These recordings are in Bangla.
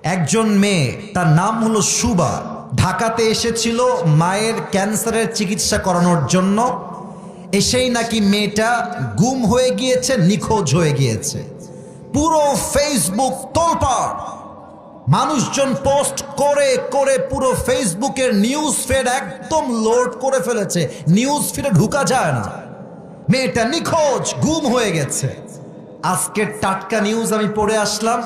একজন মেয়ে, তার নাম হলো শুভা, ঢাকাতে এসেছিল মায়ের ক্যান্সারের চিকিৎসা করানোর জন্য। এসেই নাকি মেয়েটা গুম হয়ে গিয়েছে, নিখোঁজ হয়ে গিয়েছে। পুরো ফেসবুক তোলপাড়, মানুষজন পোস্ট করে করে পুরো ফেসবুকের নিউজ ফিড একদম লোড করে ফেলেছে, নিউজ ফিডে ঢুকা যায় না। মেয়েটা নিখোঁজ, গুম হয়ে গেছে। আজকের টাটকা নিউজ আমি পড়ে আসলাম,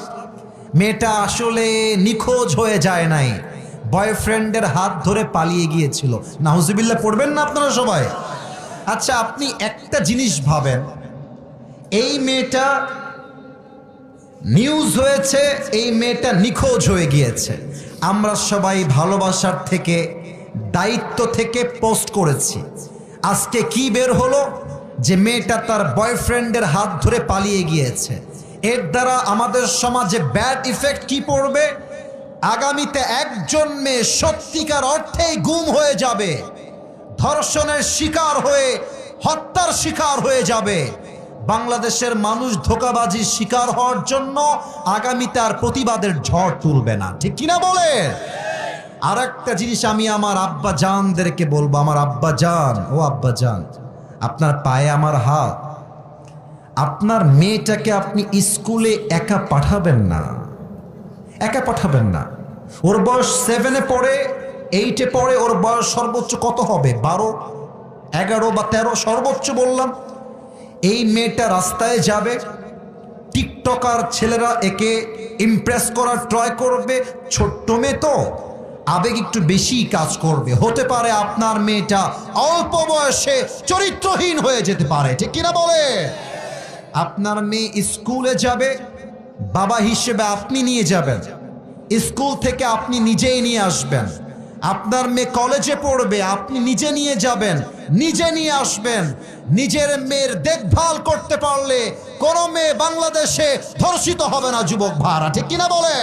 মেয়েটা আসলে নিখোঁজ হয়ে যায় নাই, বয়ফ্রেন্ডের হাত ধরে পালিয়ে গিয়েছিল। নাউজুবিল্লাহ পড়বেন না আপনারা সবাই? আচ্ছা, আপনি একটা জিনিস ভাবেন, এই মেয়েটা নিউজ হয়েছে, এই মেয়েটা নিখোঁজ হয়ে গিয়েছে। আমরা সবাই ভালোবাসার থেকে, দায়িত্ব থেকে পোস্ট করেছি। আজকে কি বের হলো যে মেয়েটা তার বয়ফ্রেন্ডের হাত ধরে পালিয়ে গিয়েছে। এর দ্বারা আমাদের সমাজে ব্যাড ইফেক্ট কি পড়বে? আগামীতে একজন মেয়ে সত্যিকার অর্থেই গুম হয়ে যাবে, ধর্ষণের শিকার হয়ে, হত্যার শিকার হয়ে যাবে। বাংলাদেশের মানুষ ধোঁকাবাজির শিকার হওয়ার জন্য আগামীতে আর প্রতিবাদের ঝড় তুলবে না, ঠিক কিনা বলে? আর একটা জিনিস আমি আমার আব্বা জানদেরকে বলবো, আমার আব্বা জান, ও আব্বা জান, আপনার পায়ে আমার হাত। আপনার মেয়েটাকে আপনি স্কুলে একা পাঠাবেন না, একা পাঠাবেন না। ওর বয়স 7-এ পড়ে, 8-এ পড়ে, ওর বয়স সর্বোচ্চ কত হবে? 12, 11 বা 13 সর্বোচ্চ বললাম। এই মেয়েটা রাস্তায় যাবে, টিকটকার ছেলেরা একে ইমপ্রেস করার ট্রাই করবে। ছোট্ট মেয়ে তো, আবেগ একটু বেশি কাজ করবে। হতে পারে আপনার মেয়েটা অল্প বয়সে চরিত্রহীন হয়ে যেতে পারে, ঠিক কিনা বলে? আপনার মেয়ে স্কুলে যাবে, বাবা হিসেবে আপনি নিয়ে যাবেন, স্কুল থেকে আপনি নিজেই নিয়ে আসবেন। আপনার মেয়ে কলেজে পড়বে, আপনি নিজে নিয়ে যাবেন, নিজে নিয়ে আসবেন। নিজের মেয়ের দেখভাল করতে পারলে কোনো মেয়ে বাংলাদেশে ধর্ষিত হবে না, যুবক ভাড়া, ঠিক কিনা বলে?